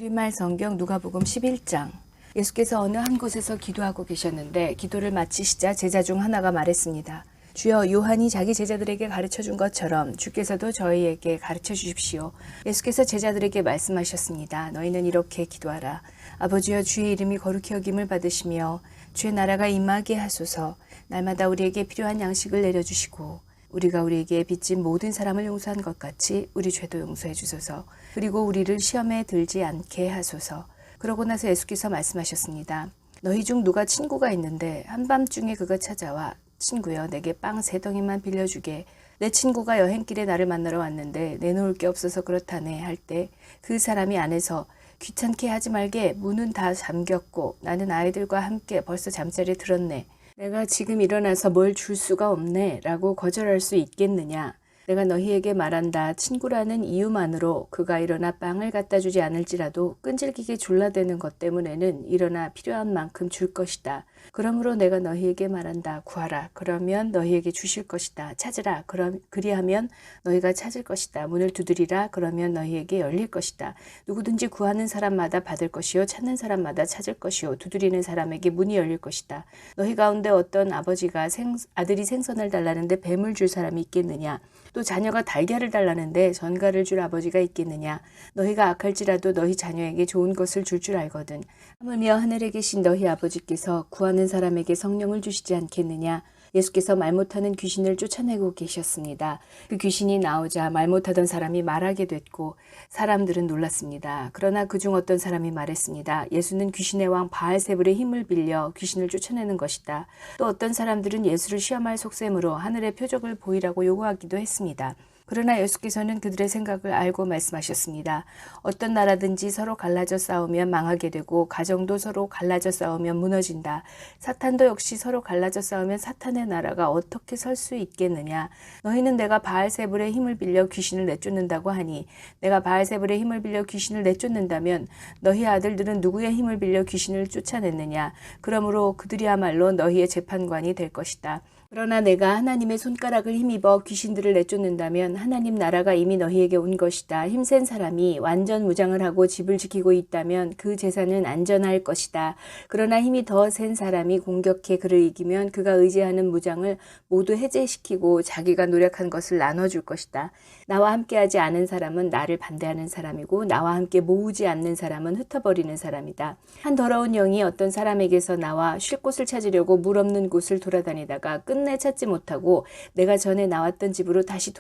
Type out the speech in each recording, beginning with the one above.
우리말 성경 누가복음 11장. 예수께서 어느 한 곳에서 기도하고 계셨는데 기도를 마치시자 제자 중 하나가 말했습니다. 주여, 요한이 자기 제자들에게 가르쳐 준 것처럼 주께서도 저희에게 가르쳐 주십시오. 예수께서 제자들에게 말씀하셨습니다. 너희는 이렇게 기도하라. 아버지여, 주의 이름이 거룩히 여김을 받으시며 주의 나라가 임하게 하소서. 날마다 우리에게 필요한 양식을 내려주시고 우리가 우리에게 빚진 모든 사람을 용서한 것 같이 우리 죄도 용서해 주소서. 그리고 우리를 시험에 들지 않게 하소서. 그러고 나서 예수께서 말씀하셨습니다. 너희 중 누가 친구가 있는데 한밤중에 그가 찾아와 친구여, 내게 빵 3덩이만 빌려주게. 내 친구가 여행길에 나를 만나러 왔는데 내놓을 게 없어서 그렇다네 할 때 그 사람이 안에서 귀찮게 하지 말게, 문은 다 잠겼고 나는 아이들과 함께 벌써 잠자리에 들었네. 내가 지금 일어나서 뭘 줄 수가 없네 라고 거절할 수 있겠느냐. 내가 너희에게 말한다. 친구라는 이유만으로 그가 일어나 빵을 갖다 주지 않을지라도 끈질기게 졸라대는 것 때문에는 일어나 필요한 만큼 줄 것이다. 그러므로 내가 너희에게 말한다. 구하라. 그러면 너희에게 주실 것이다. 찾으라. 그리하면 너희가 찾을 것이다. 문을 두드리라. 그러면 너희에게 열릴 것이다. 누구든지 구하는 사람마다 받을 것이요, 찾는 사람마다 찾을 것이요, 두드리는 사람에게 문이 열릴 것이다. 너희 가운데 어떤 아버지가 아들이 생선을 달라는데 뱀을 줄 사람이 있겠느냐? 또 자녀가 달걀을 달라는데 전갈을 줄 아버지가 있겠느냐? 너희가 악할지라도 너희 자녀에게 좋은 것을 줄 알거든. 하물며 하늘에 계신 너희 아버지께서 구하는 사람에게 성령을 주시지 않겠느냐? 예수께서 말 못하는 귀신을 쫓아내고 계셨습니다. 그 귀신이 나오자 말 못하던 사람이 말하게 됐고 사람들은 놀랐습니다. 그러나 그중 어떤 사람이 말했습니다. 예수는 귀신의 왕 바알세불의 힘을 빌려 귀신을 쫓아내는 것이다. 또 어떤 사람들은 예수를 시험할 속셈으로 하늘의 표적을 보이라고 요구하기도 했습니다. 그러나 예수께서는 그들의 생각을 알고 말씀하셨습니다. 어떤 나라든지 서로 갈라져 싸우면 망하게 되고 가정도 서로 갈라져 싸우면 무너진다. 사탄도 역시 서로 갈라져 싸우면 사탄의 나라가 어떻게 설 수 있겠느냐. 너희는 내가 바알세불의 힘을 빌려 귀신을 내쫓는다고 하니 내가 바알세불의 힘을 빌려 귀신을 내쫓는다면 너희 아들들은 누구의 힘을 빌려 귀신을 쫓아냈느냐. 그러므로 그들이야말로 너희의 재판관이 될 것이다. 그러나 내가 하나님의 손가락을 힘입어 귀신들을 내쫓는다면 하나님 나라가 이미 너희에게 온 것이다. 힘센 사람이 완전 무장을 하고 집을 지키고 있다면 그 재산은 안전할 것이다. 그러나 힘이 더 센 사람이 공격해 그를 이기면 그가 의지하는 무장을 모두 해제시키고 자기가 노력한 것을 나눠줄 것이다. 나와 함께하지 않은 사람은 나를 반대하는 사람이고 나와 함께 모으지 않는 사람은 흩어버리는 사람이다. 한 더러운 영이 어떤 사람에게서 나와 쉴 곳을 찾으려고 물 없는 곳을 돌아다니다가 끝내 찾지 못하고 내가 전에 나왔던 집으로 다시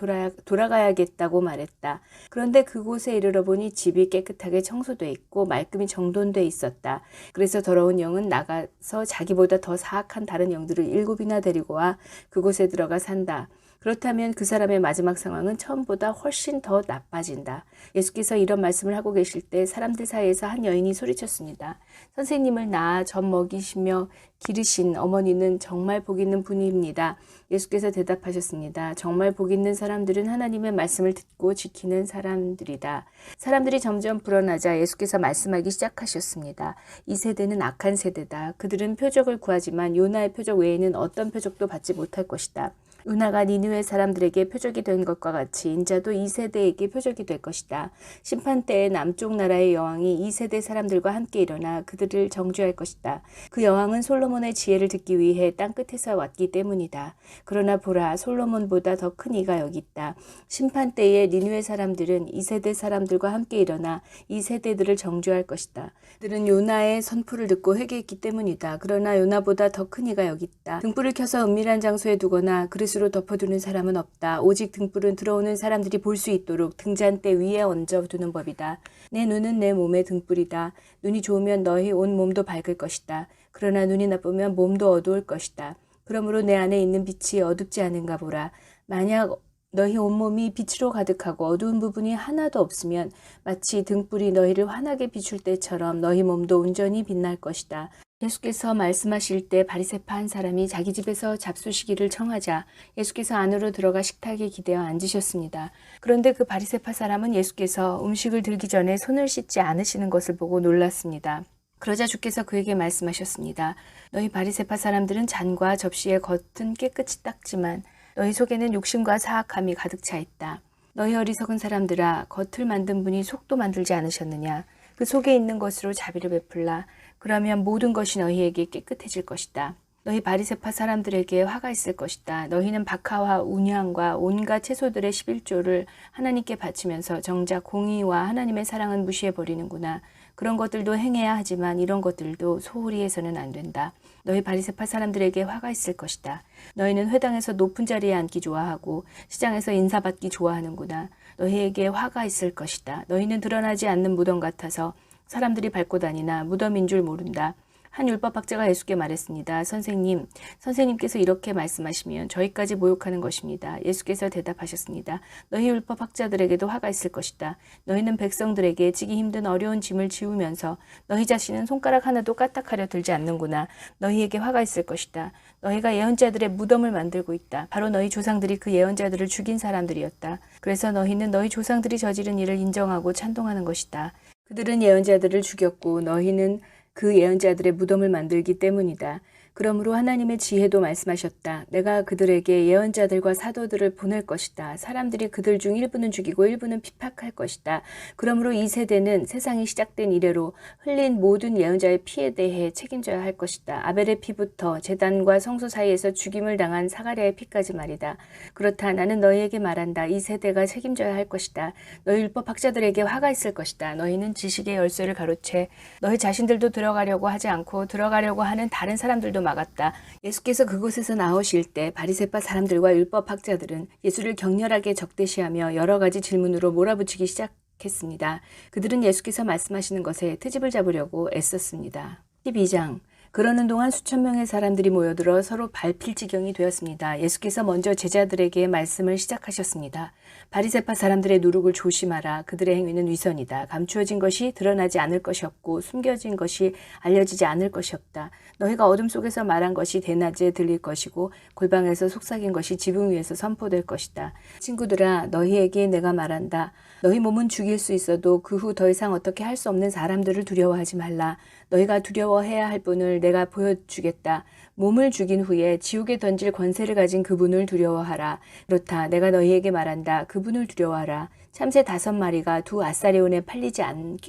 돌아가야겠다고 말했다. 그런데 그곳에 이르러 보니 집이 깨끗하게 청소돼 있고 말끔히 정돈돼 있었다. 그래서 더러운 영은 나가서 자기보다 더 사악한 다른 영들을 7이나 데리고 와 그곳에 들어가 산다. 그렇다면 그 사람의 마지막 상황은 처음보다 훨씬 더 나빠진다. 예수께서 이런 말씀을 하고 계실 때 사람들 사이에서 한 여인이 소리쳤습니다. 선생님을 낳아 젖 먹이시며 기르신 어머니는 정말 복 있는 분입니다. 예수께서 대답하셨습니다. 정말 복 있는 사람들은 하나님의 말씀을 듣고 지키는 사람들이다. 사람들이 점점 불어나자 예수께서 말씀하기 시작하셨습니다. 이 세대는 악한 세대다. 그들은 표적을 구하지만 요나의 표적 외에는 어떤 표적도 받지 못할 것이다. 요나가 니느웨 사람들에게 표적이 된 것과 같이 인자도 이 세대에게 표적이 될 것이다. 심판 때에 남쪽 나라의 여왕이 이 세대 사람들과 함께 일어나 그들을 정죄할 것이다. 그 여왕은 솔로몬의 지혜를 듣기 위해 땅끝에서 왔기 때문이다. 그러나 보라, 솔로몬보다 더 큰 이가 여기 있다. 심판 때에 니느웨 사람들은 이 세대 사람들과 함께 일어나 이 세대들을 정죄할 것이다. 그들은 요나의 선포를 듣고 회개했기 때문이다. 그러나 요나보다 더 큰 이가 여기 있다. 등불을 켜서 은밀한 장소에 두거나 그릇으로 덮어두는 사람은 없다. 오직 등불은 들어오는 사람들이 볼 수 있도록 등잔대 위에 얹어두는 법이다. 내 눈은 내 몸의 등불이다. 눈이 좋으면 너희 온 몸도 밝을 것이다. 그러나 눈이 나쁘면 몸도 어두울 것이다. 그러므로 내 안에 있는 빛이 어둡지 않은가 보라. 만약 너희 온몸이 빛으로 가득하고 어두운 부분이 하나도 없으면 마치 등불이 너희를 환하게 비출 때처럼 너희 몸도 온전히 빛날 것이다. 예수께서 말씀하실 때 바리새파 한 사람이 자기 집에서 잡수시기를 청하자 예수께서 안으로 들어가 식탁에 기대어 앉으셨습니다. 그런데 그 바리새파 사람은 예수께서 음식을 들기 전에 손을 씻지 않으시는 것을 보고 놀랐습니다. 그러자 주께서 그에게 말씀하셨습니다. 너희 바리새파 사람들은 잔과 접시의 겉은 깨끗이 닦지만 너희 속에는 욕심과 사악함이 가득 차 있다. 너희 어리석은 사람들아, 겉을 만든 분이 속도 만들지 않으셨느냐? 그 속에 있는 것으로 자비를 베풀라. 그러면 모든 것이 너희에게 깨끗해질 것이다. 너희 바리새파 사람들에게 화가 있을 것이다. 너희는 박하와 운향과 온갖 채소들의 11조를 하나님께 바치면서 정작 공의와 하나님의 사랑은 무시해버리는구나. 그런 것들도 행해야 하지만 이런 것들도 소홀히 해서는 안 된다. 너희 바리새파 사람들에게 화가 있을 것이다. 너희는 회당에서 높은 자리에 앉기 좋아하고 시장에서 인사받기 좋아하는구나. 너희에게 화가 있을 것이다. 너희는 드러나지 않는 무덤 같아서 사람들이 밟고 다니나 무덤인 줄 모른다. 한 율법학자가 예수께 말했습니다. 선생님께서 이렇게 말씀하시면 저희까지 모욕하는 것입니다. 예수께서 대답하셨습니다. 너희 율법학자들에게도 화가 있을 것이다. 너희는 백성들에게 지기 힘든 어려운 짐을 지우면서 너희 자신은 손가락 하나도 까딱하려 들지 않는구나. 너희에게 화가 있을 것이다. 너희가 예언자들의 무덤을 만들고 있다. 바로 너희 조상들이 그 예언자들을 죽인 사람들이었다. 그래서 너희는 너희 조상들이 저지른 일을 인정하고 찬동하는 것이다. 그들은 예언자들을 죽였고 너희는 그 예언자들의 무덤을 만들기 때문이다. 그러므로 하나님의 지혜도 말씀하셨다. 내가 그들에게 예언자들과 사도들을 보낼 것이다. 사람들이 그들 중 일부는 죽이고 일부는 핍박할 것이다. 그러므로 이 세대는 세상이 시작된 이래로 흘린 모든 예언자의 피에 대해 책임져야 할 것이다. 아벨의 피부터 제단과 성소 사이에서 죽임을 당한 사가랴의 피까지 말이다. 그렇다. 나는 너희에게 말한다. 이 세대가 책임져야 할 것이다. 너희 율법학자들에게 화가 있을 것이다. 너희는 지식의 열쇠를 가로채 너희 자신들도 들어가려고 하지 않고 들어가려고 하는 다른 사람들도 막았다. 예수께서 그곳에서 나오실 때 바리새파 사람들과 율법학자들은 예수를 격렬하게 적대시하며 여러 가지 질문으로 몰아붙이기 시작했습니다. 그들은 예수께서 말씀하시는 것에 트집을 잡으려고 애썼습니다. 12장 그러는 동안 수천 명의 사람들이 모여들어 서로 밟힐 지경이 되었습니다. 예수께서 먼저 제자들에게 말씀을 시작하셨습니다. 바리새파 사람들의 누룩을 조심하라. 그들의 행위는 위선이다. 감추어진 것이 드러나지 않을 것이 없고 숨겨진 것이 알려지지 않을 것이 없다. 너희가 어둠 속에서 말한 것이 대낮에 들릴 것이고 골방에서 속삭인 것이 지붕 위에서 선포될 것이다. 친구들아, 너희에게 내가 말한다. 너희 몸은 죽일 수 있어도 그 후 더 이상 어떻게 할 수 없는 사람들을 두려워하지 말라. 너희가 두려워해야 할 분을 내가 보여주겠다. 몸을 죽인 후에 지옥에 던질 권세를 가진 그분을 두려워하라. 그렇다. 내가 너희에게 말한다. 그분을 두려워하라. 참새 5마리가 2 아사레온에 팔리지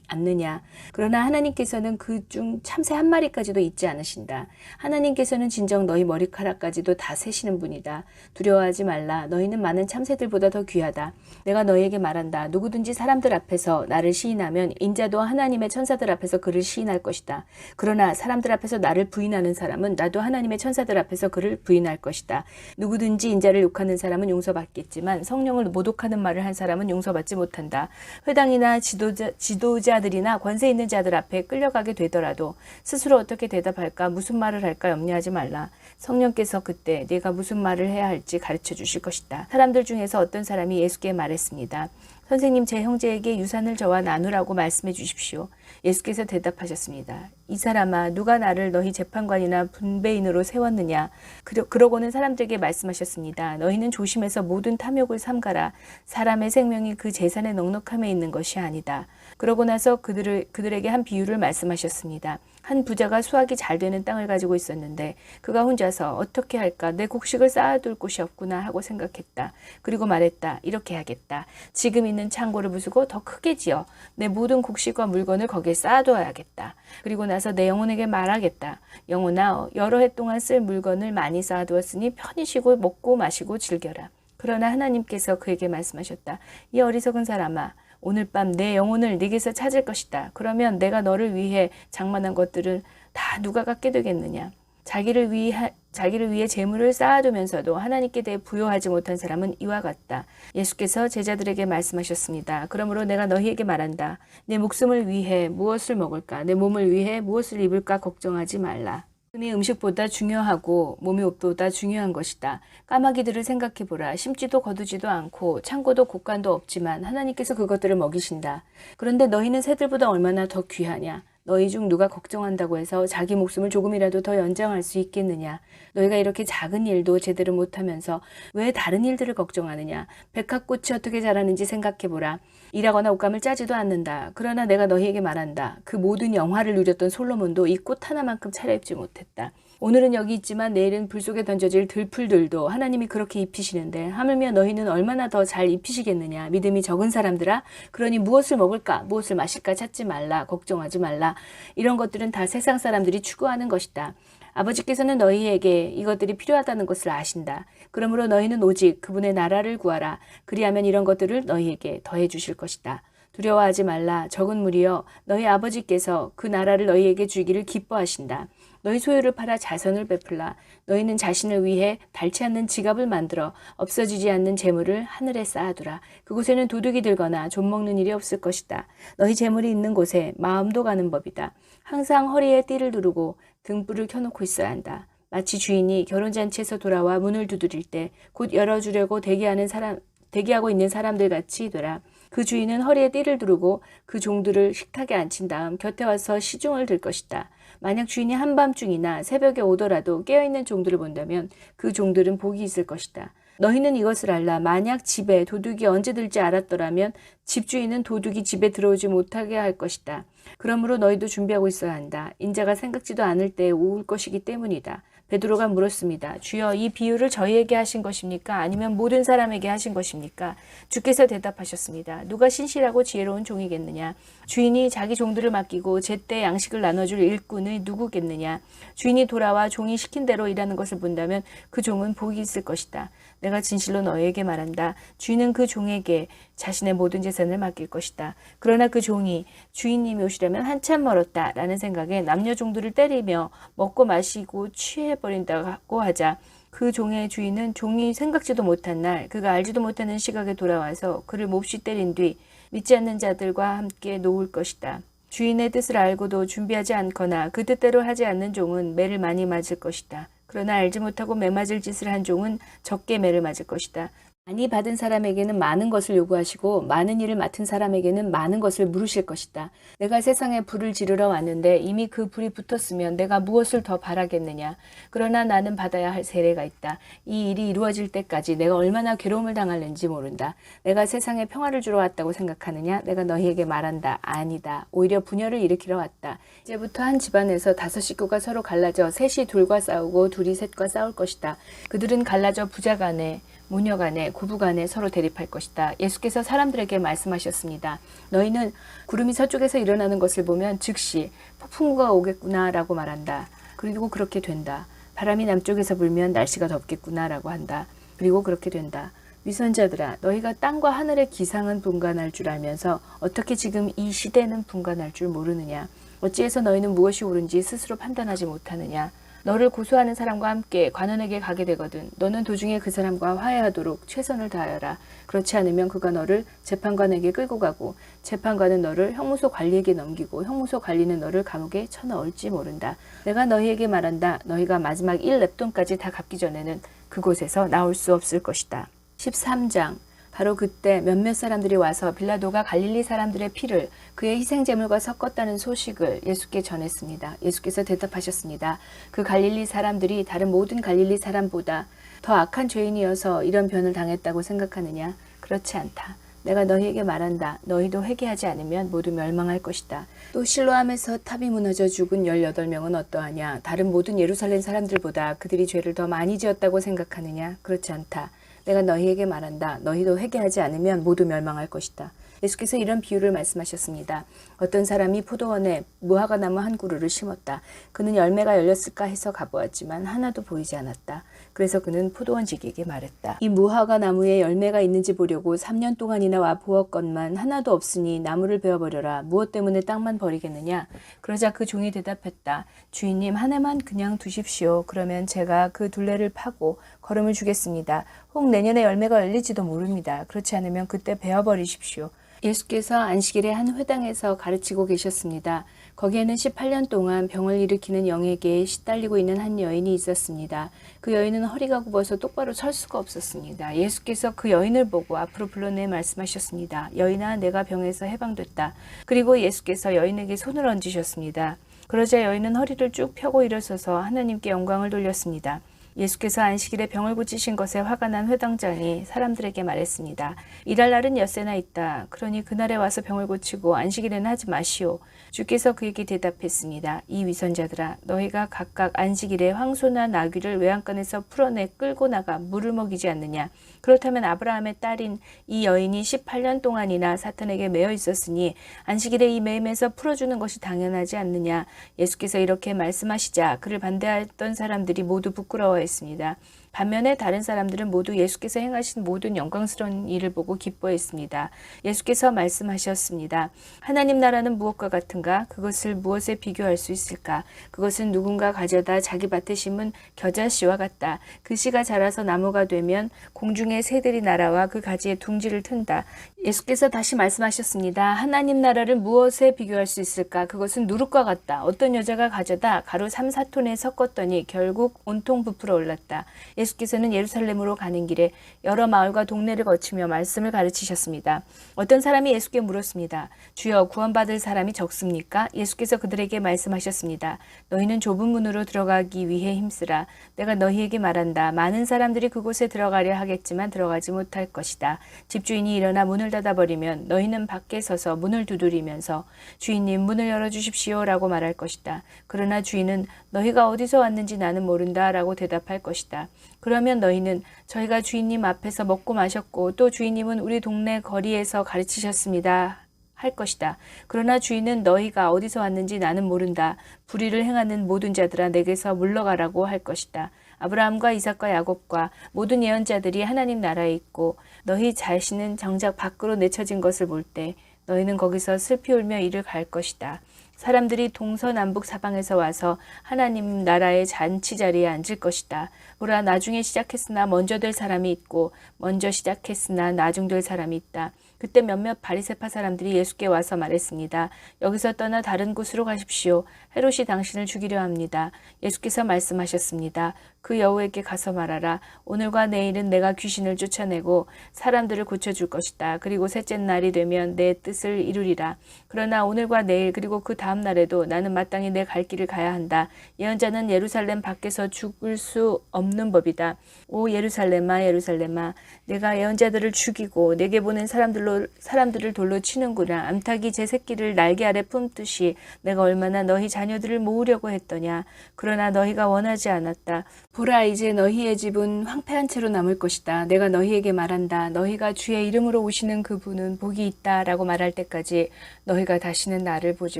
않느냐. 그러나 하나님께서는 그 중 참새 1마리까지도 잊지 않으신다. 하나님께서는 진정 너희 머리카락까지도 다 세시는 분이다. 두려워하지 말라. 너희는 많은 참새들보다 더 귀하다. 내가 너희에게 말한다. 누구든지 사람들 앞에서 나를 시인하면 인자도 하나님의 천사들 앞에서 그를 시인할 것이다. 그러나 사람들 앞에서 나를 부인하는 사람은 나도 하나님의 천사들 앞에서 그를 부인할 것이다. 누구든지 인자를 욕하는 사람은 용서받겠지만 성령을 모독하는 말을 한 사람은 용서받지 못한다. 회당이나 지도자들이나 권세 있는 자들 앞에 끌려가게 되더라도 스스로 어떻게 대답할까, 무슨 말을 할까 염려하지 말라. 성령께서 그때 네가 무슨 말을 해야 할지 가르쳐 주실 것이다. 사람들 중에서 어떤 사람이 예수께 말했습니다. 선생님, 제 형제에게 유산을 저와 나누라고 말씀해 주십시오. 예수께서 대답하셨습니다. 이 사람아, 누가 나를 너희 재판관이나 분배인으로 세웠느냐? 그러고는 사람들에게 말씀하셨습니다. 너희는 조심해서 모든 탐욕을 삼가라. 사람의 생명이 그 재산의 넉넉함에 있는 것이 아니다. 그러고 나서 그들에게 한 비유를 말씀하셨습니다. 한 부자가 수확이 잘 되는 땅을 가지고 있었는데 그가 혼자서 어떻게 할까, 내 곡식을 쌓아둘 곳이 없구나 하고 생각했다. 그리고 말했다. 이렇게 하겠다. 지금 있는 창고를 부수고 더 크게 지어 내 모든 곡식과 물건을 거기에 쌓아두어야겠다. 그리고 나서 내 영혼에게 말하겠다. 영혼아, 여러 해 동안 쓸 물건을 많이 쌓아두었으니 편히 쉬고 먹고 마시고 즐겨라. 그러나 하나님께서 그에게 말씀하셨다. 이 어리석은 사람아, 오늘 밤 내 영혼을 네게서 찾을 것이다. 그러면 내가 너를 위해 장만한 것들을 다 누가 갖게 되겠느냐? 자기를 위해 재물을 쌓아두면서도 하나님께 대해 부요하지 못한 사람은 이와 같다. 예수께서 제자들에게 말씀하셨습니다. 그러므로 내가 너희에게 말한다. 내 목숨을 위해 무엇을 먹을까? 내 몸을 위해 무엇을 입을까 걱정하지 말라. 몸이 음식보다 중요하고 몸이 옷보다 중요한 것이다. 까마귀들을 생각해보라. 심지도 거두지도 않고 창고도 곳간도 없지만 하나님께서 그것들을 먹이신다. 그런데 너희는 새들보다 얼마나 더 귀하냐? 너희 중 누가 걱정한다고 해서 자기 목숨을 조금이라도 더 연장할 수 있겠느냐? 너희가 이렇게 작은 일도 제대로 못하면서 왜 다른 일들을 걱정하느냐? 백합꽃이 어떻게 자라는지 생각해보라. 일하거나 옷감을 짜지도 않는다. 그러나 내가 너희에게 말한다. 그 모든 영화를 누렸던 솔로몬도 이 꽃 하나만큼 차려입지 못했다. 오늘은 여기 있지만 내일은 불 속에 던져질 들풀들도 하나님이 그렇게 입히시는데 하물며 너희는 얼마나 더 잘 입히시겠느냐. 믿음이 적은 사람들아, 그러니 무엇을 먹을까 무엇을 마실까 찾지 말라. 걱정하지 말라. 이런 것들은 다 세상 사람들이 추구하는 것이다. 아버지께서는 너희에게 이것들이 필요하다는 것을 아신다. 그러므로 너희는 오직 그분의 나라를 구하라. 그리하면 이런 것들을 너희에게 더해 주실 것이다. 두려워하지 말라. 적은 무리여, 너희 아버지께서 그 나라를 너희에게 주기를 기뻐하신다. 너희 소유를 팔아 자선을 베풀라. 너희는 자신을 위해 닳지 않는 지갑을 만들어 없어지지 않는 재물을 하늘에 쌓아두라. 그곳에는 도둑이 들거나 좀먹는 일이 없을 것이다. 너희 재물이 있는 곳에 마음도 가는 법이다. 항상 허리에 띠를 두르고 등불을 켜놓고 있어야 한다. 마치 주인이 결혼잔치에서 돌아와 문을 두드릴 때 곧 열어주려고 대기하고 있는 사람들 같이 되라. 그 주인은 허리에 띠를 두르고 그 종들을 식탁에 앉힌 다음 곁에 와서 시중을 들 것이다. 만약 주인이 한밤중이나 새벽에 오더라도 깨어있는 종들을 본다면 그 종들은 복이 있을 것이다. 너희는 이것을 알라. 만약 집에 도둑이 언제 들지 알았더라면 집주인은 도둑이 집에 들어오지 못하게 할 것이다. 그러므로 너희도 준비하고 있어야 한다. 인자가 생각지도 않을 때에 올 것이기 때문이다. 베드로가 물었습니다. 주여, 이 비유를 저희에게 하신 것입니까? 아니면 모든 사람에게 하신 것입니까? 주께서 대답하셨습니다. 누가 신실하고 지혜로운 종이겠느냐? 주인이 자기 종들을 맡기고 제때 양식을 나눠줄 일꾼이 누구겠느냐? 주인이 돌아와 종이 시킨 대로 일하는 것을 본다면 그 종은 복이 있을 것이다. 내가 진실로 너희에게 말한다. 주인은 그 종에게 자신의 모든 재산을 맡길 것이다. 그러나 그 종이 주인님이 오시려면 한참 멀었다 라는 생각에 남녀 종들을 때리며 먹고 마시고 취해버린다고 하자 그 종의 주인은 종이 생각지도 못한 날 그가 알지도 못하는 시각에 돌아와서 그를 몹시 때린 뒤 믿지 않는 자들과 함께 놓을 것이다. 주인의 뜻을 알고도 준비하지 않거나 그 뜻대로 하지 않는 종은 매를 많이 맞을 것이다. 그러나 알지 못하고 매맞을 짓을 한 종은 적게 매를 맞을 것이다. 많이 받은 사람에게는 많은 것을 요구하시고 많은 일을 맡은 사람에게는 많은 것을 물으실 것이다. 내가 세상에 불을 지르러 왔는데 이미 그 불이 붙었으면 내가 무엇을 더 바라겠느냐. 그러나 나는 받아야 할 세례가 있다. 이 일이 이루어질 때까지 내가 얼마나 괴로움을 당할는지 모른다. 내가 세상에 평화를 주러 왔다고 생각하느냐. 내가 너희에게 말한다. 아니다. 오히려 분열을 일으키러 왔다. 이제부터 한 집안에서 5 식구가 서로 갈라져 셋이 둘과 싸우고 둘이 셋과 싸울 것이다. 그들은 갈라져 부자 간에 모녀 간에 고부 간에 서로 대립할 것이다. 예수께서 사람들에게 말씀하셨습니다. 너희는 구름이 서쪽에서 일어나는 것을 보면 즉시 폭풍우가 오겠구나 라고 말한다. 그리고 그렇게 된다. 바람이 남쪽에서 불면 날씨가 덥겠구나 라고 한다. 그리고 그렇게 된다. 위선자들아, 너희가 땅과 하늘의 기상은 분간할 줄 알면서 어떻게 지금 이 시대는 분간할 줄 모르느냐. 어찌해서 너희는 무엇이 옳은지 스스로 판단하지 못하느냐. 너를 고소하는 사람과 함께 관원에게 가게 되거든 너는 도중에 그 사람과 화해하도록 최선을 다하여라. 그렇지 않으면 그가 너를 재판관에게 끌고 가고 재판관은 너를 형무소 관리에게 넘기고 형무소 관리는 너를 감옥에 쳐넣을지 모른다. 내가 너희에게 말한다. 너희가 마지막 1렙돈까지 다 갚기 전에는 그곳에서 나올 수 없을 것이다. 13장. 바로 그때 몇몇 사람들이 와서 빌라도가 갈릴리 사람들의 피를 그의 희생제물과 섞었다는 소식을 예수께 전했습니다. 예수께서 대답하셨습니다. 그 갈릴리 사람들이 다른 모든 갈릴리 사람보다 더 악한 죄인이어서 이런 변을 당했다고 생각하느냐? 그렇지 않다. 내가 너희에게 말한다. 너희도 회개하지 않으면 모두 멸망할 것이다. 또 실로암에서 탑이 무너져 죽은 18명은 어떠하냐? 다른 모든 예루살렘 사람들보다 그들이 죄를 더 많이 지었다고 생각하느냐? 그렇지 않다. 내가 너희에게 말한다. 너희도 회개하지 않으면 모두 멸망할 것이다. 예수께서 이런 비유를 말씀하셨습니다. 어떤 사람이 포도원에 무화과나무 한 그루를 심었다. 그는 열매가 열렸을까 해서 가보았지만 하나도 보이지 않았다. 그래서 그는 포도원지기에게 말했다. 이 무화과나무에 열매가 있는지 보려고 3년 동안이나 와 보았건만 하나도 없으니 나무를 베어버려라. 무엇 때문에 땅만 버리겠느냐? 그러자 그 종이 대답했다. 주인님, 한 해만 그냥 두십시오. 그러면 제가 그 둘레를 파고 거름을 주겠습니다. 혹 내년에 열매가 열릴지도 모릅니다. 그렇지 않으면 그때 베어버리십시오. 예수께서 안식일에 한 회당에서 가르치고 계셨습니다. 거기에는 18년 동안 병을 일으키는 영에게 시달리고 있는 한 여인이 있었습니다. 그 여인은 허리가 굽어서 똑바로 설 수가 없었습니다. 예수께서 그 여인을 보고 앞으로 불러내 말씀하셨습니다. 여인아, 내가 병에서 해방됐다. 그리고 예수께서 여인에게 손을 얹으셨습니다. 그러자 여인은 허리를 쭉 펴고 일어서서 하나님께 영광을 돌렸습니다. 예수께서 안식일에 병을 고치신 것에 화가 난 회당장이 사람들에게 말했습니다. 일할 날은 엿새나 있다. 그러니 그날에 와서 병을 고치고 안식일에는 하지 마시오. 주께서 그에게 대답했습니다. 이 위선자들아, 너희가 각각 안식일에 황소나 나귀를 외양간에서 풀어내 끌고 나가 물을 먹이지 않느냐. 그렇다면 아브라함의 딸인 이 여인이 18년 동안이나 사탄에게 매여 있었으니 안식일에 이 매임에서 풀어주는 것이 당연하지 않느냐. 예수께서 이렇게 말씀하시자 그를 반대했던 사람들이 모두 부끄러워했습니다. 반면에 다른 사람들은 모두 예수께서 행하신 모든 영광스러운 일을 보고 기뻐했습니다. 예수께서 말씀하셨습니다. 하나님 나라는 무엇과 같은가? 그것을 무엇에 비교할 수 있을까? 그것은 누군가 가져다 자기 밭에 심은 겨자씨와 같다. 그 씨가 자라서 나무가 되면 공중의 새들이 날아와 그 가지에 둥지를 튼다. 예수께서 다시 말씀하셨습니다. 하나님 나라를 무엇에 비교할 수 있을까? 그것은 누룩과 같다. 어떤 여자가 가져다 가루 3, 4톤에 섞었더니 결국 온통 부풀어 올랐다. 예수께서는 예루살렘으로 가는 길에 여러 마을과 동네를 거치며 말씀을 가르치셨습니다. 어떤 사람이 예수께 물었습니다. 주여, 구원받을 사람이 적습니까? 예수께서 그들에게 말씀하셨습니다. 너희는 좁은 문으로 들어가기 위해 힘쓰라. 내가 너희에게 말한다. 많은 사람들이 그곳에 들어가려 하겠지만 들어가지 못할 것이다. 집주인이 일어나 문을 닫아버리면 너희는 밖에 서서 문을 두드리면서 주인님, 문을 열어주십시오 라고 말할 것이다. 그러나 주인은 너희가 어디서 왔는지 나는 모른다 라고 대답할 것이다. 그러면 너희는 저희가 주인님 앞에서 먹고 마셨고 또 주인님은 우리 동네 거리에서 가르치셨습니다 할 것이다. 그러나 주인은 너희가 어디서 왔는지 나는 모른다. 불의를 행하는 모든 자들아 내게서 물러가라고 할 것이다. 아브라함과 이삭과 야곱과 모든 예언자들이 하나님 나라에 있고 너희 자신은 정작 밖으로 내쳐진 것을 볼 때 너희는 거기서 슬피 울며 이를 갈 것이다. 사람들이 동서남북 사방에서 와서 하나님 나라의 잔치 자리에 앉을 것이다. 보라, 나중에 시작했으나 먼저 될 사람이 있고 먼저 시작했으나 나중 될 사람이 있다. 그때 몇몇 바리새파 사람들이 예수께 와서 말했습니다. 여기서 떠나 다른 곳으로 가십시오. 헤롯이 당신을 죽이려 합니다. 예수께서 말씀하셨습니다. 그 여우에게 가서 말하라. 오늘과 내일은 내가 귀신을 쫓아내고 사람들을 고쳐줄 것이다. 그리고 셋째 날이 되면 내 뜻을 이루리라. 그러나 오늘과 내일 그리고 그 다음 날에도 나는 마땅히 내 갈 길을 가야 한다. 예언자는 예루살렘 밖에서 죽을 수 없는 법이다. 오 예루살렘아, 예루살렘아, 내가 예언자들을 죽이고 내게 보낸 사람들을 돌로 치는구나. 암탉이 제 새끼를 날개 아래 품듯이 내가 얼마나 너희 자녀들을 모으려고 했더냐. 그러나 너희가 원하지 않았다. 보라, 이제 너희의 집은 황폐한 채로 남을 것이다. 내가 너희에게 말한다. 너희가 주의 이름으로 오시는 그분은 복이 있다 라고 말할 때까지 너희가 다시는 나를 보지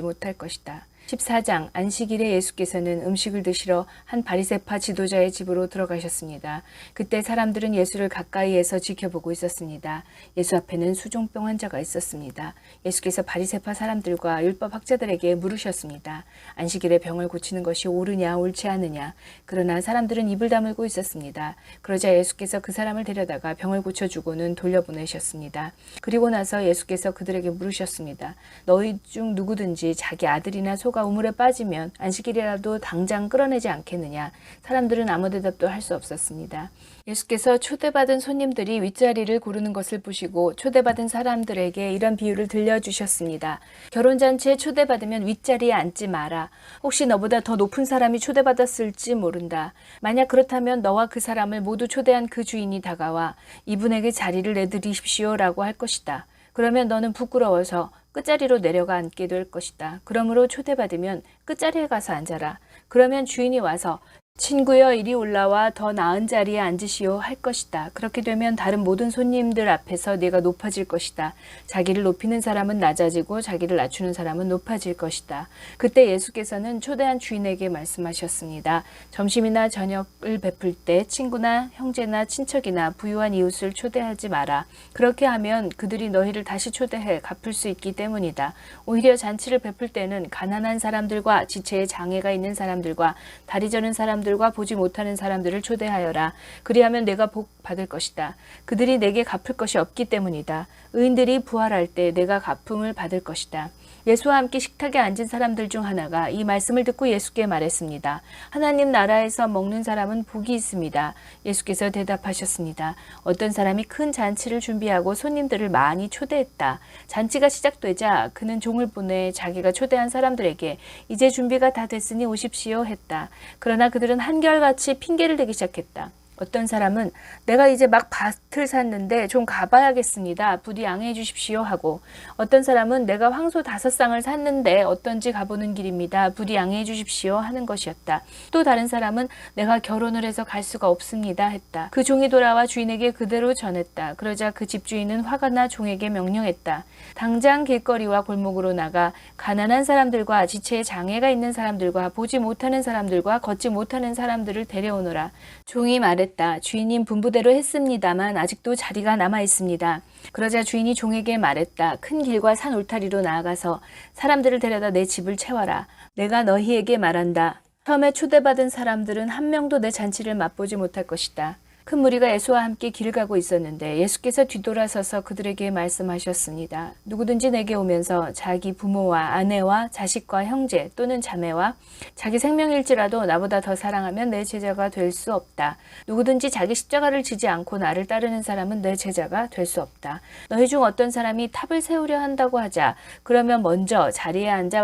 못할 것이다. 14장 안식일에 예수께서는 음식을 드시러 한 바리새파 지도자의 집으로 들어가셨습니다. 그때 사람들은 예수를 가까이에서 지켜보고 있었습니다. 예수 앞에는 수종병 환자가 있었습니다. 예수께서 바리새파 사람들과 율법학자들에게 물으셨습니다. 안식일에 병을 고치는 것이 옳으냐 옳지 않으냐. 그러나 사람들은 입을 다물고 있었습니다. 그러자 예수께서 그 사람을 데려다가 병을 고쳐주고는 돌려보내셨습니다. 그리고 나서 예수께서 그들에게 물으셨습니다. 너희 중 누구든지 자기 아들이나 소가 우물에 빠지면 안식일이라도 당장 끌어내지 않겠느냐. 사람들은 아무 대답도 할 수 없었습니다. 예수께서 초대받은 손님들이 윗자리를 고르는 것을 보시고 초대받은 사람들에게 이런 비유를 들려주셨습니다. 결혼잔치에 초대받으면 윗자리에 앉지 마라. 혹시 너보다 더 높은 사람이 초대받았을지 모른다. 만약 그렇다면 너와 그 사람을 모두 초대한 그 주인이 다가와 이분에게 자리를 내드리십시오 라고 할 것이다. 그러면 너는 부끄러워서 끝자리로 내려가 앉게 될 것이다. 그러므로 초대받으면 끝자리에 가서 앉아라. 그러면 주인이 와서 친구여 이리 올라와 더 나은 자리에 앉으시오 할 것이다. 그렇게 되면 다른 모든 손님들 앞에서 네가 높아질 것이다. 자기를 높이는 사람은 낮아지고 자기를 낮추는 사람은 높아질 것이다. 그때 예수께서는 초대한 주인에게 말씀하셨습니다. 점심이나 저녁을 베풀 때 친구나 형제나 친척이나 부유한 이웃을 초대하지 마라. 그렇게 하면 그들이 너희를 다시 초대해 갚을 수 있기 때문이다. 오히려 잔치를 베풀 때는 가난한 사람들과 지체에 장애가 있는 사람들과 다리 저는 사람들과 보지 못하는 사람들을 초대하여라. 그리하면 내가 복 받을 것이다. 그들이 내게 갚을 것이 없기 때문이다. 의인들이 부활할 때 내가 갚음을 받을 것이다. 예수와 함께 식탁에 앉은 사람들 중 하나가 이 말씀을 듣고 예수께 말했습니다. 하나님 나라에서 먹는 사람은 복이 있습니다. 예수께서 대답하셨습니다. 어떤 사람이 큰 잔치를 준비하고 손님들을 많이 초대했다. 잔치가 시작되자 그는 종을 보내 자기가 초대한 사람들에게 이제 준비가 다 됐으니 오십시오 했다. 그러나 그들은 한결같이 핑계를 대기 시작했다. 어떤 사람은 내가 이제 막 밭을 샀는데 좀 가봐야겠습니다. 부디 양해해 주십시오 하고, 어떤 사람은 내가 황소 5쌍을 샀는데 어떤지 가보는 길입니다. 부디 양해해 주십시오 하는 것이었다. 또 다른 사람은 내가 결혼을 해서 갈 수가 없습니다 했다. 그 종이 돌아와 주인에게 그대로 전했다. 그러자 그 집주인은 화가 나 종에게 명령했다. 당장 길거리와 골목으로 나가 가난한 사람들과 지체에 장애가 있는 사람들과 보지 못하는 사람들과 걷지 못하는 사람들을 데려오너라. 종이 말했다. 주인님 분부대로 했습니다만 아직도 자리가 남아 있습니다. 그러자 주인이 종에게 말했다. 큰 길과 산 울타리로 나아가서 사람들을 데려다 내 집을 채워라. 내가 너희에게 말한다. 처음에 초대받은 사람들은 한 명도 내 잔치를 맛보지 못할 것이다. 큰 무리가 예수와 함께 길을 가고 있었는데 예수께서 뒤돌아서서 그들에게 말씀하셨습니다. 누구든지 내게 오면서 자기 부모와 아내와 자식과 형제 또는 자매와 자기 생명일지라도 나보다 더 사랑하면 내 제자가 될 수 없다. 누구든지 자기 십자가를 지지 않고 나를 따르는 사람은 내 제자가 될 수 없다. 너희 중 어떤 사람이 탑을 세우려 한다고 하자. 그러면 먼저 자리에 앉아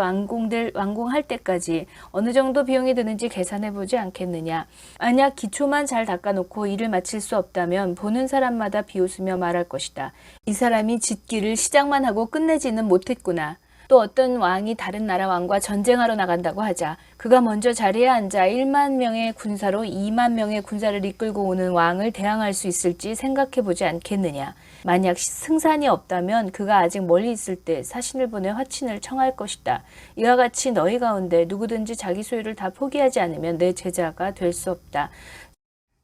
완공할 때까지 어느 정도 비용이 드는지 계산해 보지 않겠느냐. 만약 기초만 잘 닦아놓고 일을 마칠 수 없다면 보는 사람마다 비웃으며 말할 것이다. 이 사람이 짓기를 시작만 하고 끝내지는 못했구나. 또 어떤 왕이 다른 나라 왕과 전쟁하러 나간다고 하자. 그가 먼저 자리에 앉아 1만 명의 군사로 2만 명의 군사를 이끌고 오는 왕을 대항할 수 있을지 생각해 보지 않겠느냐. 만약 승산이 없다면 그가 아직 멀리 있을 때 사신을 보내 화친을 청할 것이다. 이와 같이 너희 가운데 누구든지 자기 소유를 다 포기하지 않으면 내 제자가 될 수 없다.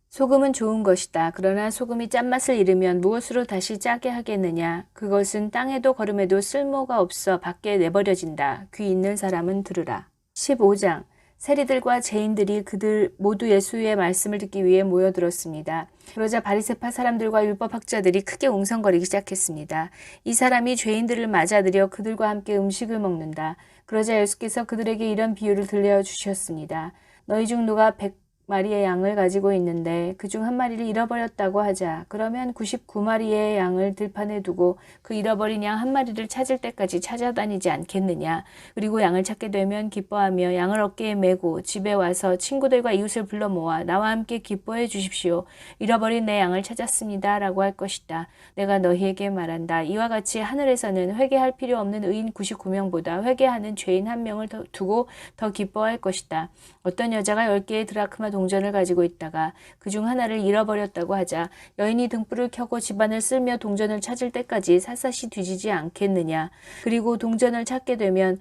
소금은 좋은 것이다. 그러나 소금이 짠맛을 잃으면 무엇으로 다시 짜게 하겠느냐. 그것은 땅에도 거름에도 쓸모가 없어 밖에 내버려진다. 귀 있는 사람은 들으라. 15장. 세리들과 죄인들이 그들 모두 예수의 말씀을 듣기 위해 모여들었습니다. 그러자 바리새파 사람들과 율법학자들이 크게 웅성거리기 시작했습니다. 이 사람이 죄인들을 맞아들여 그들과 함께 음식을 먹는다. 그러자 예수께서 그들에게 이런 비유를 들려주셨습니다. 너희 중 누가 100마리의 양을 가지고 있는데 그중 한 마리를 잃어버렸다고 하자. 그러면 99마리의 양을 들판에 두고 그 잃어버린 양 한 마리를 찾을 때까지 찾아다니지 않겠느냐. 그리고 양을 찾게 되면 기뻐하며 양을 어깨에 메고 집에 와서 친구들과 이웃을 불러 모아 나와 함께 기뻐해 주십시오. 잃어버린 내 양을 찾았습니다. 라고 할 것이다. 내가 너희에게 말한다. 이와 같이 하늘에서는 회개할 필요 없는 의인 99명보다 회개하는 죄인 1명을 두고 더 기뻐할 것이다. 어떤 여자가 10개의 드라크마 동전을 가지고 있다가 그중 하나를 잃어버렸다고 하자. 여인이 등불을 켜고 집안을 쓸며 동전을 찾을 때까지 샅샅이 뒤지지 않겠느냐. 그리고 동전을 찾게 되면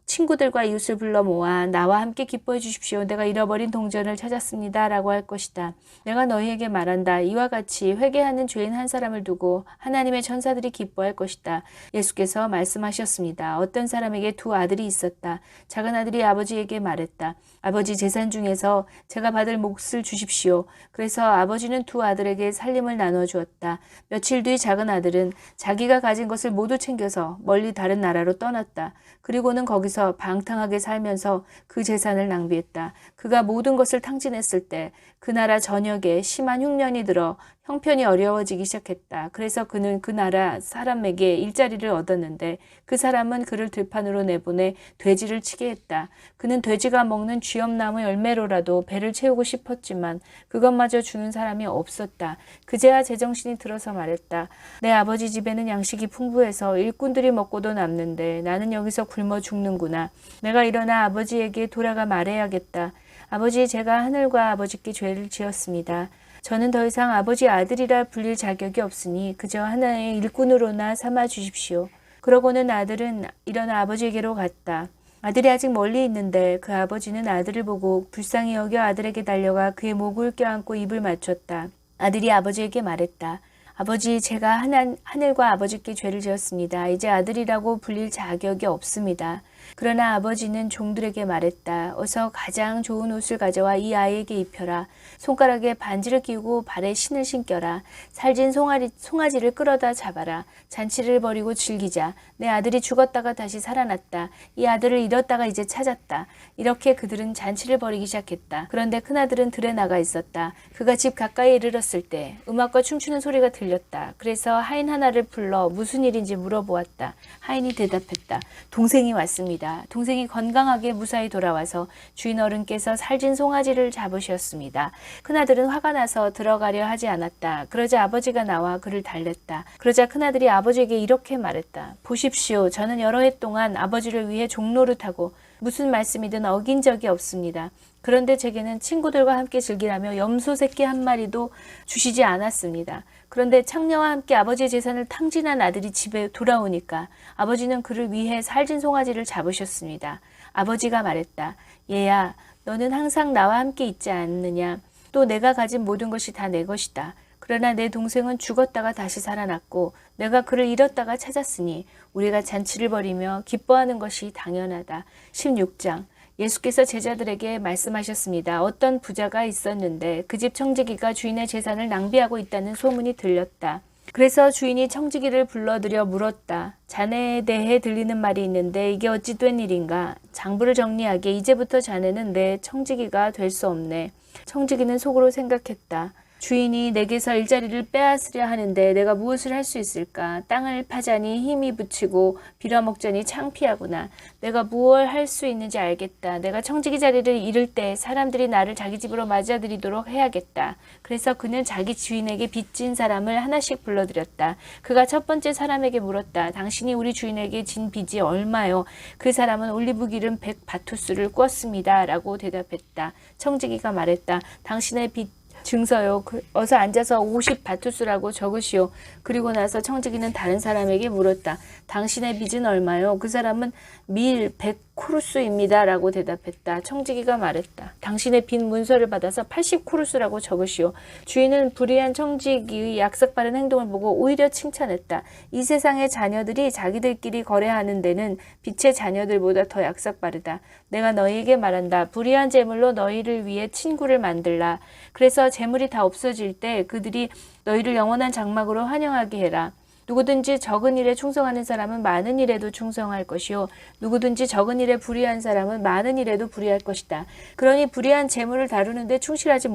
친구들과 이웃을 불러 모아 나와 함께 기뻐해 주십시오. 내가 잃어버린 동전을 찾았습니다. 라고 할 것이다. 내가 너희에게 말한다. 이와 같이 회개하는 죄인 한 사람을 두고 하나님의 천사들이 기뻐할 것이다. 예수께서 말씀하셨습니다. 어떤 사람에게 2 아들이 있었다. 작은 아들이 아버지에게 말했다. 아버지, 재산 중에서 제가 받을 몫을 주십시오. 그래서 아버지는 2 아들에게 살림을 나눠 주었다. 며칠 뒤 작은 아들은 자기가 가진 것을 모두 챙겨서 멀리 다른 나라로 떠났다. 그리고는 거기서 방탕하게 살면서 그 재산을 낭비했다. 그가 모든 것을 탕진했을 때 그 나라 전역에 심한 흉년이 들어 형편이 어려워지기 시작했다. 그래서 그는 그 나라 사람에게 일자리를 얻었는데 그 사람은 그를 들판으로 내보내 돼지를 치게 했다. 그는 돼지가 먹는 쥐엄나무 열매로라도 배를 채우고 싶었지만 그것마저 주는 사람이 없었다. 그제야 제정신이 들어서 말했다. 내 아버지 집에는 양식이 풍부해서 일꾼들이 먹고도 남는데 나는 여기서 굶어 죽는구나. 내가 일어나 아버지에게 돌아가 말해야겠다. 아버지, 제가 하늘과 아버지께 죄를 지었습니다. 저는 더 이상 아버지 아들이라 불릴 자격이 없으니 그저 하나의 일꾼으로나 삼아 주십시오. 그러고는 아들은 일어나 아버지에게로 갔다. 아들이 아직 멀리 있는데 그 아버지는 아들을 보고 불쌍히 여겨 아들에게 달려가 그의 목을 껴안고 입을 맞췄다. 아들이 아버지에게 말했다. 아버지, 제가 하늘과 아버지께 죄를 지었습니다. 이제 아들이라고 불릴 자격이 없습니다. 그러나 아버지는 종들에게 말했다. 어서 가장 좋은 옷을 가져와 이 아이에게 입혀라. 손가락에 반지를 끼우고 발에 신을 신겨라. 살진 송아지를 끌어다 잡아라. 잔치를 벌이고 즐기자. 내 아들이 죽었다가 다시 살아났다. 이 아들을 잃었다가 이제 찾았다. 이렇게 그들은 잔치를 벌이기 시작했다. 그런데 큰아들은 들에 나가 있었다. 그가 집 가까이에 이르렀을 때 음악과 춤추는 소리가 들렸다. 그래서 하인 하나를 불러 무슨 일인지 물어보았다. 하인이 대답했다. 동생이 왔습니다. 동생이 건강하게 무사히 돌아와서 주인 어른께서 살진 송아지를 잡으셨습니다. 큰아들은 화가 나서 들어가려 하지 않았다. 그러자 아버지가 나와 그를 달랬다. 그러자 큰아들이 아버지에게 이렇게 말했다. 보십시오. 저는 여러 해 동안 아버지를 위해 종노릇하고 무슨 말씀이든 어긴 적이 없습니다. 그런데 제게는 친구들과 함께 즐기라며 염소 새끼 한 마리도 주시지 않았습니다. 그런데 창녀와 함께 아버지의 재산을 탕진한 아들이 집에 돌아오니까 아버지는 그를 위해 살진 송아지를 잡으셨습니다. 아버지가 말했다. 얘야, 너는 항상 나와 함께 있지 않느냐. 또 내가 가진 모든 것이 다 내 것이다. 그러나 내 동생은 죽었다가 다시 살아났고 내가 그를 잃었다가 찾았으니 우리가 잔치를 벌이며 기뻐하는 것이 당연하다. 16장. 예수께서 제자들에게 말씀하셨습니다. 어떤 부자가 있었는데 그 집 청지기가 주인의 재산을 낭비하고 있다는 소문이 들렸다. 그래서 주인이 청지기를 불러들여 물었다. 자네에 대해 들리는 말이 있는데 이게 어찌 된 일인가? 장부를 정리하게 이제부터 자네는 내 청지기가 될 수 없네. 청지기는 속으로 생각했다. 주인이 내게서 일자리를 빼앗으려 하는데 내가 무엇을 할 수 있을까? 땅을 파자니 힘이 붙이고 빌어먹자니 창피하구나. 내가 무엇을 할 수 있는지 알겠다. 내가 청지기 자리를 잃을 때 사람들이 나를 자기 집으로 맞아들이도록 해야겠다. 그래서 그는 자기 주인에게 빚진 사람을 하나씩 불러들였다. 그가 첫 번째 사람에게 물었다. 당신이 우리 주인에게 진 빚이 얼마요? 그 사람은 올리브 기름 100바투스를 꾸었습니다. 라고 대답했다. 청지기가 말했다. 당신의 빚 증서요. 어서 앉아서 50바투스라고 적으시오. 그리고 나서 청지기는 다른 사람에게 물었다. 당신의 빚은 얼마요? 그 사람은 밀 100쿠루스입니다. 라고 대답했다. 청지기가 말했다. 당신의 빚 문서를 받아서 80쿠루스라고 적으시오. 주인은 불의한 청지기의 약삭빠른 행동을 보고 오히려 칭찬했다. 이 세상의 자녀들이 자기들끼리 거래하는 데는 빛의 자녀들보다 더 약삭빠르다. 내가 너희에게 말한다. 불의한 재물로 너희를 위해 친구를 만들라. 그래서 재물이 다 없어질 때 그들이 너희를 영원한 장막으로 환영하게 해라. 누구든지 적은 일에 충성하는 사람은 많은 일에도 충성할 것이요. 누구든지 적은 일에 불의한 사람은 많은 일에도 불의할 것이다. 그러니 불의한 재물을 다루는데 충실하지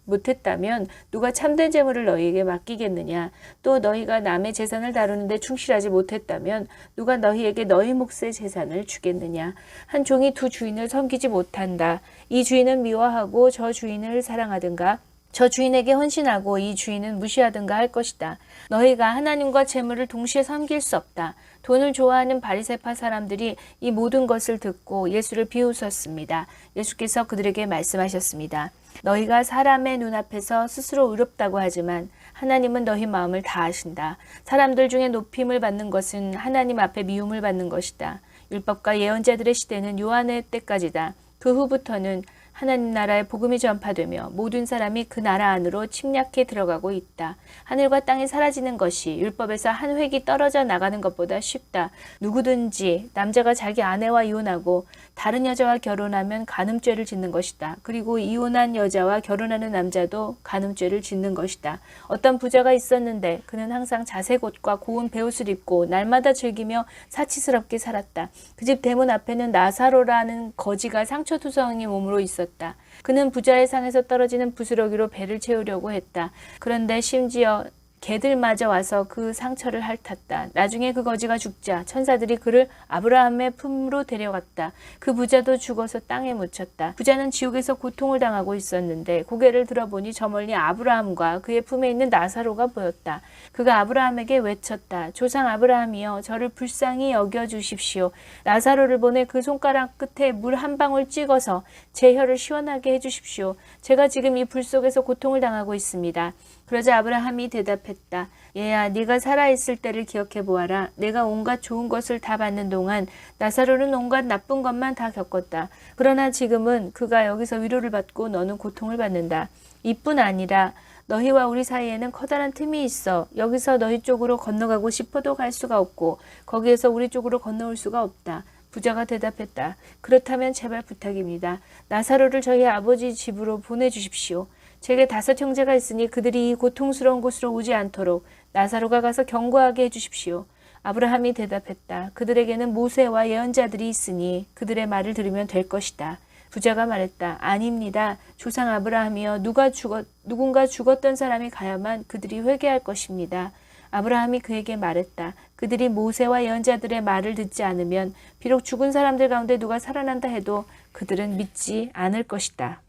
못했다면 누가 참된 재물을 너희에게 맡기겠느냐. 또 너희가 남의 재산을 다루는데 충실하지 못했다면 누가 너희에게 너희 몫의 재산을 주겠느냐. 한 종이 두 주인을 섬기지 못한다. 이 주인은 미워하고 저 주인을 사랑하든가 저 주인에게 헌신하고 이 주인은 무시하든가 할 것이다. 너희가 하나님과 재물을 동시에 섬길 수 없다. 돈을 좋아하는 바리새파 사람들이 이 모든 것을 듣고 예수를 비웃었습니다. 예수께서 그들에게 말씀하셨습니다. 너희가 사람의 눈앞에서 스스로 의롭다고 하지만 하나님은 너희 마음을 다 아신다. 사람들 중에 높임을 받는 것은 하나님 앞에 미움을 받는 것이다. 율법과 예언자들의 시대는 요한의 때까지다. 그 후부터는 하나님 나라의 복음이 전파되며 모든 사람이 그 나라 안으로 침략해 들어가고 있다. 하늘과 땅이 사라지는 것이 율법에서 한 획이 떨어져 나가는 것보다 쉽다. 누구든지 남자가 자기 아내와 이혼하고 다른 여자와 결혼하면 간음죄를 짓는 것이다. 그리고 이혼한 여자와 결혼하는 남자도 간음죄를 짓는 것이다. 어떤 부자가 있었는데 그는 항상 자색 옷과 고운 베옷을 입고 날마다 즐기며 사치스럽게 살았다. 그 집 대문 앞에는 나사로라는 거지가 상처투성이 몸으로 있었다. 그는 부자의 상에서 떨어지는 부스러기로 배를 채우려고 했다. 그런데 심지어 개들마저 와서 그 상처를 핥았다. 나중에 그 거지가 죽자 천사들이 그를 아브라함의 품으로 데려갔다. 그 부자도 죽어서 땅에 묻혔다. 부자는 지옥에서 고통을 당하고 있었는데 고개를 들어보니 저 멀리 아브라함과 그의 품에 있는 나사로가 보였다. 그가 아브라함에게 외쳤다. 조상 아브라함이여 저를 불쌍히 여겨주십시오. 나사로를 보내 그 손가락 끝에 물 한 방울 찍어서 제 혀를 시원하게 해주십시오. 제가 지금 이 불 속에서 고통을 당하고 있습니다. 그러자 아브라함이 대답했다. 얘야, 네가 살아있을 때를 기억해 보아라. 내가 온갖 좋은 것을 다 받는 동안 나사로는 온갖 나쁜 것만 다 겪었다. 그러나 지금은 그가 여기서 위로를 받고 너는 고통을 받는다. 이뿐 아니라 너희와 우리 사이에는 커다란 틈이 있어. 여기서 너희 쪽으로 건너가고 싶어도 갈 수가 없고 거기에서 우리 쪽으로 건너올 수가 없다. 부자가 대답했다. 그렇다면 제발 부탁입니다. 나사로를 저희 아버지 집으로 보내주십시오. 제게 5 형제가 있으니 그들이 이 고통스러운 곳으로 오지 않도록 나사로가 가서 경고하게 해주십시오. 아브라함이 대답했다. 그들에게는 모세와 예언자들이 있으니 그들의 말을 들으면 될 것이다. 부자가 말했다. 아닙니다. 조상 아브라함이여 누군가 죽었던 사람이 가야만 그들이 회개할 것입니다. 아브라함이 그에게 말했다. 그들이 모세와 예언자들의 말을 듣지 않으면 비록 죽은 사람들 가운데 누가 살아난다 해도 그들은 믿지 않을 것이다.